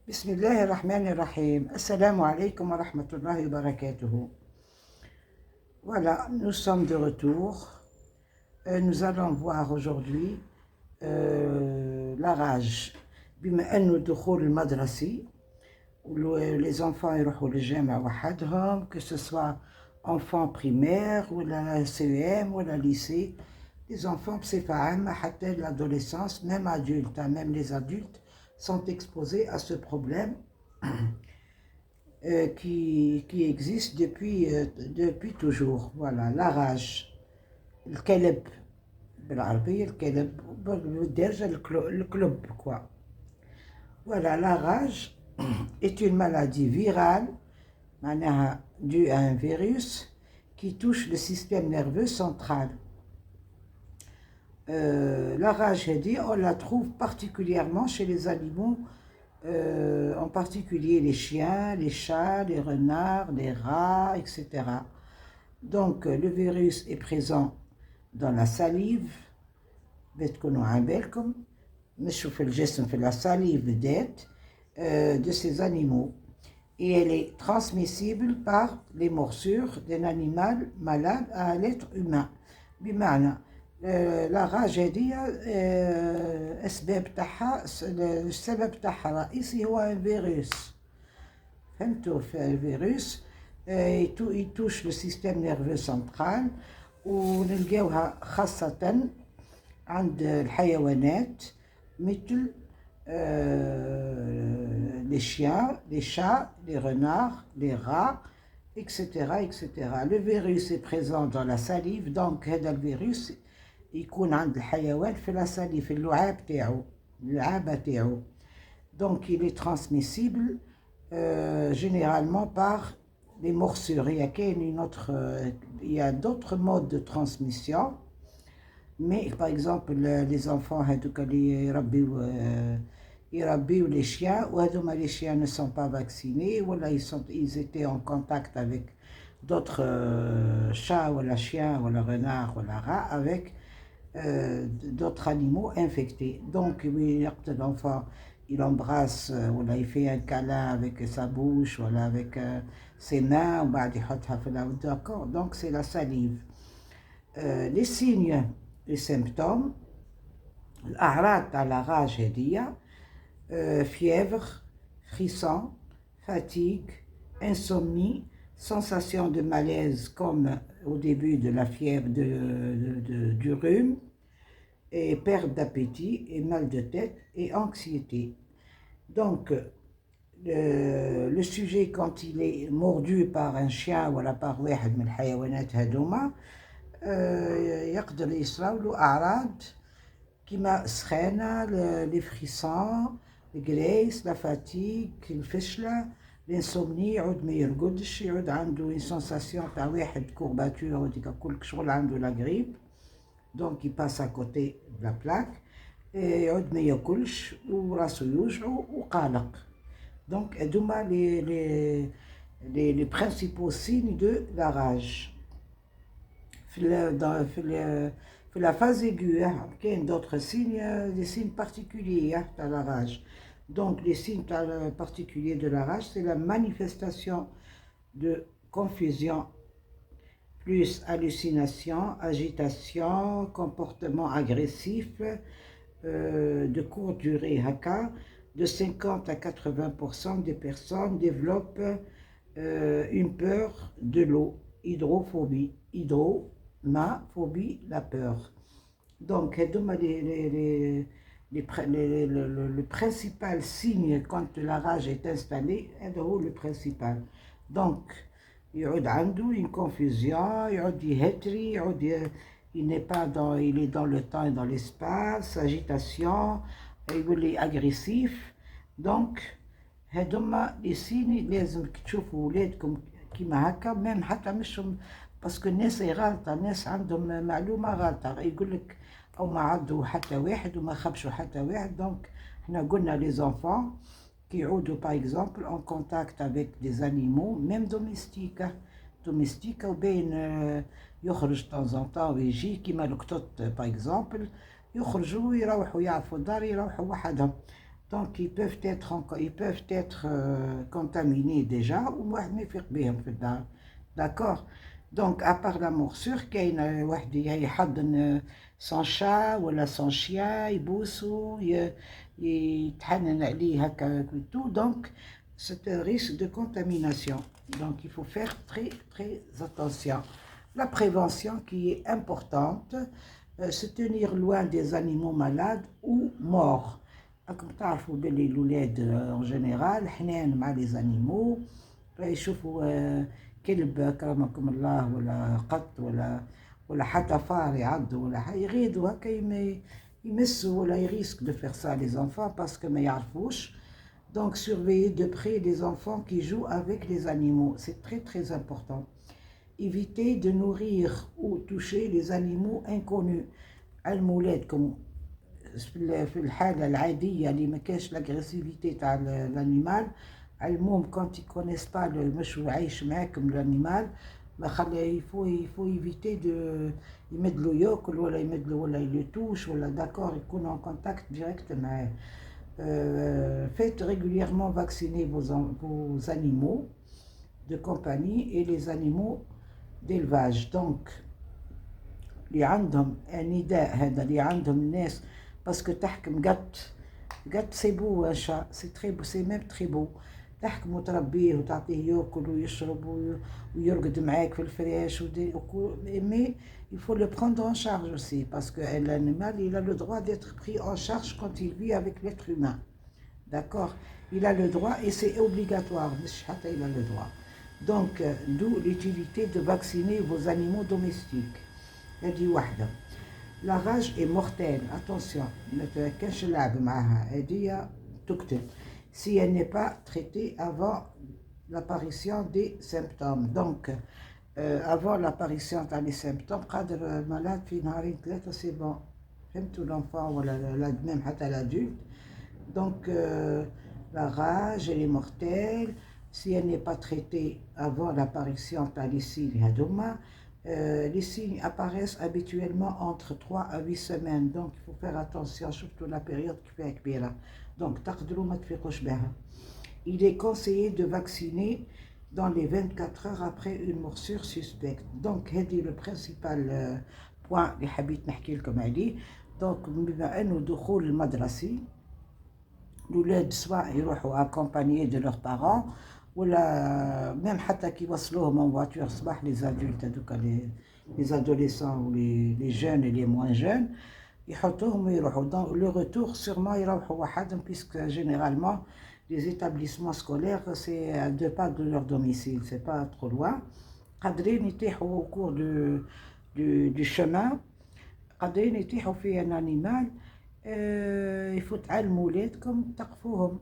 بسم الله الرحمن الرحيم. Assalamu alaikum wa rahmatullahi wa barakatuh. Voilà, nous sommes de retour. Nous allons voir aujourd'hui la rage. بما أنه الدخول المدرسي les enfants يروحوا للجامعة وحدهم, que ce soit enfants primaires ou la CEM ou la lycée. Les enfants بصفة عامة حتى l'adolescence, même adultes, même les adultes sont exposés à ce problème qui existe depuis toujours. Voilà, la rage. الكلب بالعربية الكلب بالدارجة الكلب quoi. Voilà, la rage est une maladie virale due à un virus qui touche le système nerveux central. La rage, on la trouve particulièrement chez les animaux, en particulier les chiens, les chats, les renards, les rats, etc. Donc le virus est présent dans la salive, la salive de ces animaux, et elle est transmissible par les morsures d'un animal malade à l'être humain. بمعنى لا راج هذه السبب تاعها الرئيسي هو الفيروس. فهمتوا؟ الفيروس يتوش لو سيستيم نيرفو سنترال, ونلقاوها خاصة عند الحيوانات مثل les chiens, les chats, les renards, les rats, etc., etc. Le virus est présent dans la salive, donc هذا الفيروس يكون عند الحيوان في la salive, في اللعاب تاعو, اللعابة تاعو. Donc il est transmissible généralement par les morsures. Il y a d'autres modes de transmission, mais par exemple les enfants يربيوا les chiens, وهذوما les chiens ne sont pas vaccinés, ولا ils étaient en contact avec d'autres chats, ou la chien, ou la renard, ou la rat, avec d'autres animaux infectés. Donc l'enfant il embrasse, ou là il fait un câlin avec sa bouche, ou là avec ses mains, ou d'accord. Donc c'est la salive. Les signes, les symptômes, الأعراض تاع la rage هذيا, fièvre, frisson, fatigue, insomnie, sensation de malaise comme au début de la fièvre du rhume, et perte d'appétit, et mal de tête, et anxiété. Donc, le sujet, quand il est mordu par un chien ou par واحد من الحيوانات هذوما, يقدر يصراولو أعراض كيما السخانة, les frissons, les graisses, la fatigue, الفشلة, l'insomnie, يعود ما يرقدش, يعود عنده une sensation تاع واحد courbature, وديك كل شغل عنده la grippe, donc il passe à côté de la plaque, يعود ما ياكلش وراسو يوجعو وقلق. Donc هذوما les principaux signes de la rage. في la phase aiguë, il y a d'autres signes, des signes particuliers de la rage. Donc les signes particuliers de la rage, c'est la manifestation de confusion, plus hallucination, agitation, comportement agressif, de courte durée, de 50 à 80% des personnes développent une peur de l'eau, hydrophobie, phobie, la peur. Donc, le principal signe quand la rage est installée, c'est le principal. Donc, il y a une confusion, il n'est pas il est dans le temps et dans l'espace, agitation, il est agressif. Donc, les signes, لازم تشوفوا ولادكم كيما هكا, même حتى مش باسكو الناس غالطة, الناس عندهم معلومة غالطة, يقولك أو ما عضوا حتى واحد وما خبشوا حتى واحد. دونك احنا قلنا les enfants qui يعودوا par exemple en contact avec des animaux, même domestiques, وبين يخرج de temps en temps ويجي كيما القطط par exemple, يخرجوا يروحوا يعرفوا الدار, يروحوا وحدهم. Donc ils peuvent être contaminés déjà ou واحد ما يفيق بهم في الدار. D'accord. Donc à part la morsure كاين واحد يحضن son chat ولا son chien يبوسو يتحنن عليه هكا tout. Donc c'est un risque de contamination. Donc il faut faire très très attention. La prévention qui est importante, se tenir loin des animaux malades ou morts. راكم تعرفوا بلي الولاد en général حنان مع les animaux، يشوفوا كلب أكرمكم الله ولا قط ولا حتى فار يعضوا ولا حاجة يغيدوا هكا يمسوا ولا يريسك de faire ça les enfants parce que ما يعرفوش. Donc surveiller de près les enfants qui jouent avec les animaux, c'est très très important. Éviter de nourrir ou toucher les animaux inconnus. ولادكم في الحالة العادية اللي ما كاش لاغريسيفيتي تاع الانيمال، علموهم كونت يكونيس با مش عايش معاكم الانيمال، ما خلي يفو ايفيتي دو يمدلو ياكل ولا يمدلو ولا يلوتوش ولا داكور يكون ان كونتاكت ديريكت معاه. Faites régulièrement vacciner vos animaux de compagnie et les animaux d'élevage. Donc اللي عندهم نداء هذا اللي عندهم الناس باسكو تحكم قط سي بو ان شا سي تري بو سي ميم تري بو، تحكم وتربيه وتعطيه ياكل ويشرب ويرقد معاك في الفراش مي il faut le prendre en charge aussi parce que l'animal il a le droit d'être pris en charge quand il vit avec l'être humain. D'accord, il a le droit et c'est obligatoire مش حتى il a le droit. Donc d'où l'utilité de vacciner vos animaux domestiques. هذه واحدة. La rage est mortelle, attention, ما كانش لعب معها، هذه تقتل si elle n'est pas traitée avant l'apparition des symptômes. Donc avant l'apparition des symptômes قادر المرض في نهارين ثلاثة سي بون، فهمتوا l'enfant ولا même حتى l'adulte. Donc la rage elle est mortelle si elle n'est pas traitée avant l'apparition des signes هذوما. Les signes apparaissent habituellement entre 3 à 8 semaines, donc il faut faire attention, surtout la période qui fait كبيرة. Donc تقدروا ما تفيقوش بها. Il est conseillé de vacciner dans les 24 heures après une morsure suspecte. Donc هذه le principal point اللي حبيت نحكي لكم عليه. Donc بما انه دخول المدرسي الولاد سواء يروحوا accompagnés de leurs parents ولا ميم حتى كي يوصلوهم en voiture صباح les adultes هذوكا les adolescents ou les jeunes et les moins jeunes يحطوهم ويروحوا. dans le retour sûrement يروحوا وحدهم puisque généralement les établissements scolaires c'est à 2 pas de leur domicile, c'est pas trop loin. قادرين يتيحوا au cours du chemin، قادرين يتيحوا في un animal. يفوت تعلموا ولادكم تقفوهم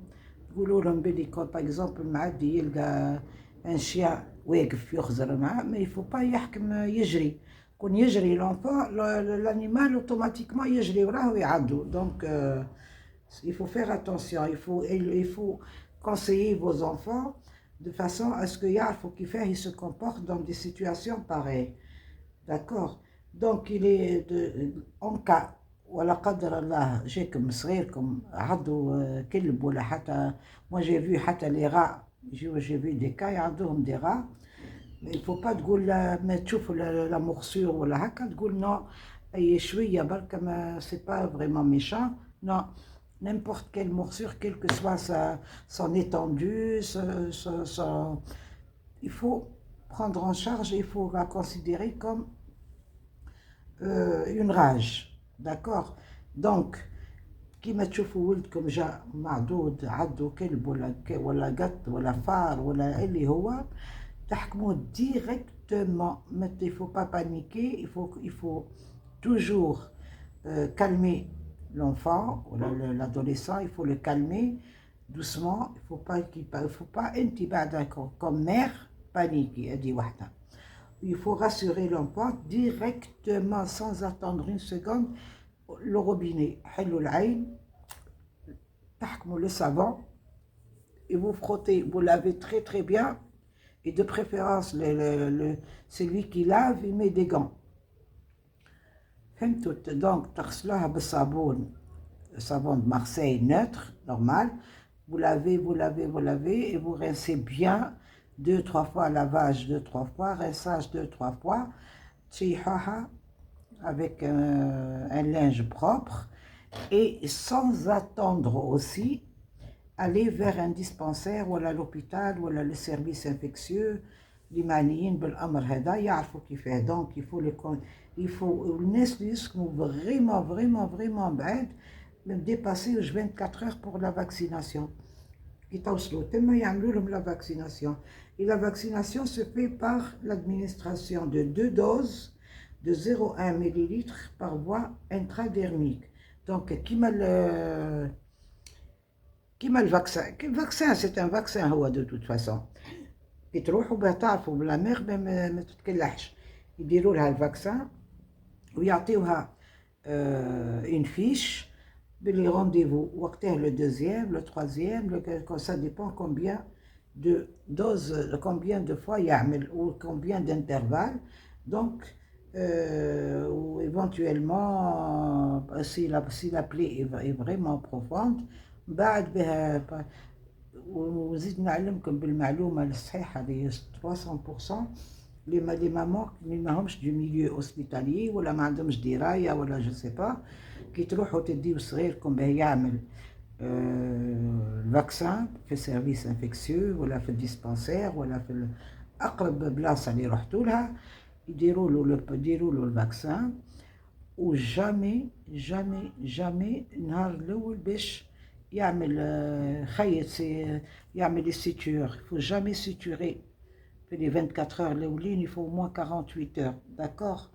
تقولوا لهم بلي كون باغ اكزومبل معدي يلقى ان شيان واقف يخزر معاه ما يفو با يحكم يجري، كون يجري لونفون l'animal automatiquement يجري وراه ويعدو. Donc il faut faire attention, il faut conseiller vos enfants de façon à ce que يعرفوا كيفاه ils se comportent dans des situations pareilles. D'accord. Donc il est en cas ولا قدر الله جاكم صغيركم عضوا كلب ولا حتى moi j'ai vu حتى les rats j'ai vu des cas يعضوهم des rats. il faut pas تقول ما تشوفوا la morsure ولا هكا تقول non اي شويه برك ما c'est pas vraiment méchant. Non, n'importe quelle morsure quelle que soit son étendue il faut prendre en charge, il faut la considérer comme une rage. D'accord. Donc كيما تشوفوا ولدكم جا معدود عضو كلب ولا قط ولا فار ولا اللي هو تحكموه directement. Il faut pas paniquer, il faut toujours calmer l'enfant ou l'adolescent, il faut le calmer doucement. Il faut pas انت بعد comme mère paniquer. هذه واحدة. Il faut rassurer l'enfant directement sans attendre une seconde. Le robinet, حلوا العين، تحكموا le savon et vous frottez, vous lavez très très bien et de préférence celui qui lave il met des gants. فهمتوا؟ donc تغسلوها بالصابون savon de Marseille neutre, normal. Vous lavez, vous lavez, vous lavez et vous rincez bien 2-3 fois, lavage 2-3 fois, rinçage 2-3 fois, tchihaha, avec un linge propre et sans attendre aussi, aller vers un dispensaire ou à l'hôpital ou à le service infectieux. Les معنيين بالامر هذا يعرفوا كيفاه. Donc il faut الناس اللي يسكنوا vraiment بعاد dépasser 24 heures pour la vaccination. كي توصلوا تما يعملوا لهم la vaccination. Et la vaccination se fait par l'administration de 2 doses de 0,1 ml par voie intradermique. Donc le vaccin c'est un vaccin هو de toute façon. كي تروحوا باه تعرفوا بلا ميغ ما تتكلحش، يديروا لها الفاكسان ويعطيوها اون فيش بلي رونديفو وقتها لو دوزيام لو تروازيام ça dépend combien de doses, combien de fois يعمل ou combien d'intervalles. Donc ou éventuellement si la plaie est vraiment profonde بعد بها. وزيد نعلمكم بالمعلومة الصحيحة اللي 300% لي مامون اللي ماهمش دو ميليو اوسبيتاليي ولا ما عندهمش دراية ولا جو سي با، كي تروحوا تديو صغيركم باه يعمل الفاكسان في سيرفيس انفكسيو ولا في الديسبانسير ولا في أقرب بلاصة اللي رحتوا لها، يديروا له الفاكسان. وجامي النهار الأول باش يعمل خيط يعمل السيتور. Il faut jamais suturer في les 24 heures الأولين, il faut au moins 48 heures, d'accord?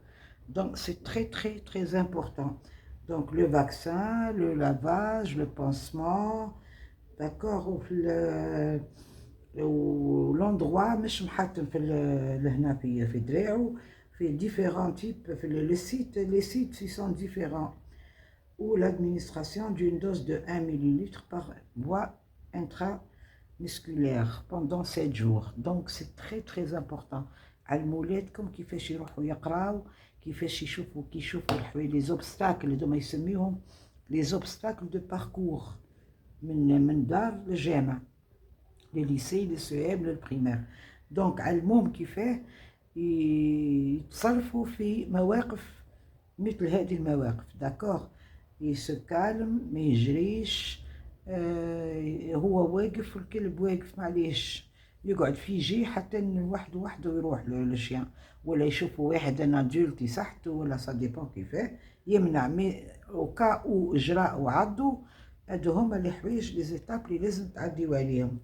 Donc c'est très important. Donc le vaccin, le lavage, le pansement, d'accord? l'endroit مش محتم في لهنا في دراعو في différents types في les sites ils sont différents. Ou l'administration d'une dose de 1 ml par voie intramusculaire pendant 7 jours. Donc c'est très important. علمولادكم كيفاش يروحوا يقراو، كيفاش يشوفوا les obstacles اللي دوما يسميوهم les obstacles de parcours من دار للجامعة، les lycées, les CM, le primaire. Donc علموهم كيفاه يتصرفوا في مواقف مثل هذه المواقف، داكور؟ يسكالم ما يجريش، هو واقف والكلب واقف معليش يقعد في يجي حتى وحده يروح للشيان، ولا يشوفوا واحد ان ادولت يصحته ولا سا ديبون كيفاه يمنع. مي وكا او اجراء وعضوا، هادو هما لي حوايج لي زيتاب اللي لازم تعديو عليهم.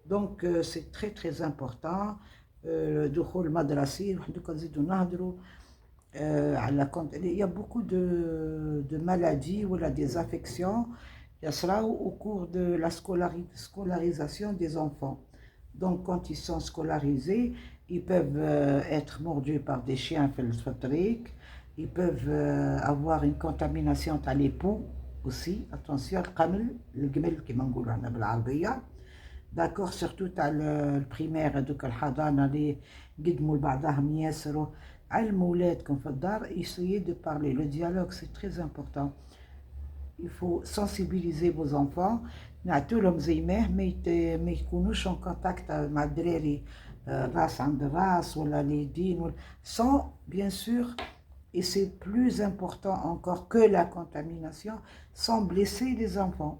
دونك سي تري امبورطون. دخول المدرسي وحدوك نزيدو نهضروا il y a beaucoup de maladies ou des affections qui sera au cours de la scolarisation des enfants. Donc quand ils sont scolarisés, ils peuvent être mordus par des chiens feltrik, ils peuvent avoir une contamination à l'époux aussi. Attention, le gmel qui m'engoule en بالعربية. D'accord, surtout à le primaire, donc le hadana اللي قدموا لبعضهم ياسروا. علمولادكم في الدار, essayez de parler. Le dialogue c'est très important. Il faut sensibiliser vos enfants. نعطيولهم زي ما يكونوش en contact مع الدراري راس عند راس ولا اليدين sans bien sûr, et c'est plus important encore que la contamination, sans blesser les enfants.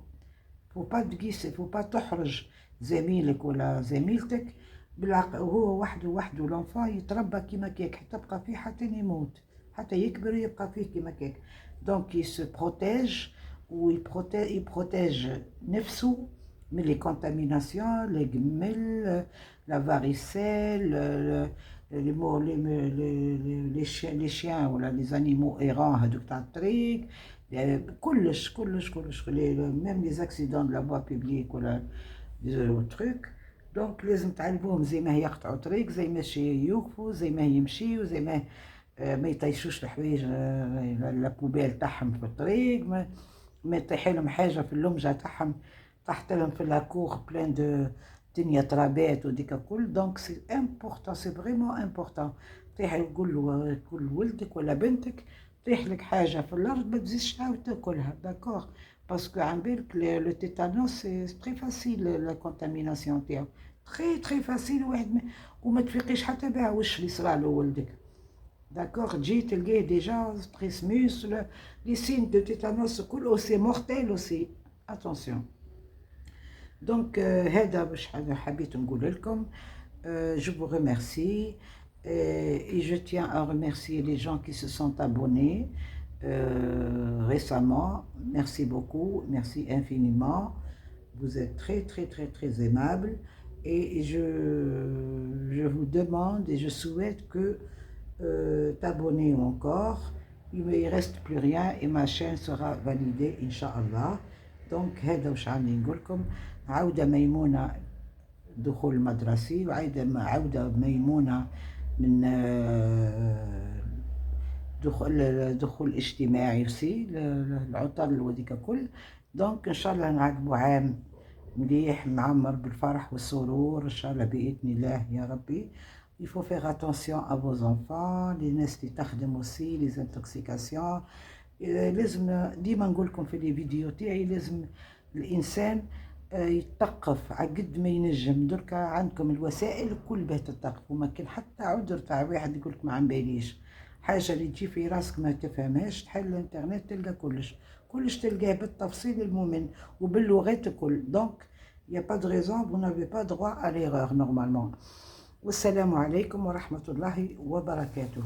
Faut pas تقيس, faut pas تحرج زميلك ولا زميلتك بالعقل. هو وحده لونفون يتربى كيما كيك حتى تبقى فيه حتى يموت، حتى يكبر يبقى فيه كيما كيك. دونك يسو بروتيج يبروتيج نفسه من لي كونتاميناسيون، لي قمل، لا فاريسيل، لي شيان ولا لي زانيمو ايران هذوك تاع الطريق، كلش ميم لي زاكسيدون دو لا فوا بوبليك ولا دي تروك. دونك لازم تعلموهم زي ما يقطعوا طريق، زي ما يوقفوا، زي ما يمشيوا، زي ما يطيشوش الحوايج لابوبيل تاعهم في الطريق، ما يطيح لهم حاجه في اللمجه تاعهم تحت لهم في لاكور بلان دو دنيا ترابات وديك الكل. دونك سي امبورطون، سي فريمون امبورطون. طيح يقول ولدك ولا بنتك طيح لك حاجه في الارض ما تزيدش تعاود تاكلها، داكور؟ باسكو عن بالك لو تيتانوس سي تري فاسيل لا كونتاميناسيون تاعو، تري فاسيل، وما تفيقيش حتى بها واش اللي صرالو ولدك. داكوغ تجي تلقاه ديجا تريسموس، لي سين دو تيتانوس كل سي مورتيل اوسي، اتونسيون. دونك هذا باش حبيت نقول لكم. Je vous remercie et je tiens à remercier les gens qui se sont abonnés récemment. Merci beaucoup, merci infiniment. Vous êtes très très très très aimables et je vous demande et je souhaite que t'abonner encore. Il ne reste plus rien et ma chaîne sera validée, Inch'Allah. Donc, هذا وش عندي نقول لكم. عودة ميمونة دخول مدرسي، عودة ميمونة من دخول اجتماعي وسي العطل وذيك كل. دونك ان شاء الله نعقبوا عام مليح معمر بالفرح والسرور ان شاء الله باذن الله يا ربي. Il faut faire attention à vos enfants، les ناس اللي تخدم aussi les intoxications. لازم ديما نقول لكم في لي فيديو تاعي لازم الانسان يتثقف عقد ما ينجم. دركا عندكم الوسائل كل باه تتثقفوا، ما كان حتى عذر تاع واحد يقولك ما عمباليش حاجه اللي تجي في راسك ما تفهمهاش، تحل الانترنت تلقى كلش تلقاه بالتفصيل الممل وباللغات الكل. دونك يا با دو ريزون، vous n'avez pas droit à l'erreur normalement. والسلام عليكم ورحمه الله وبركاته.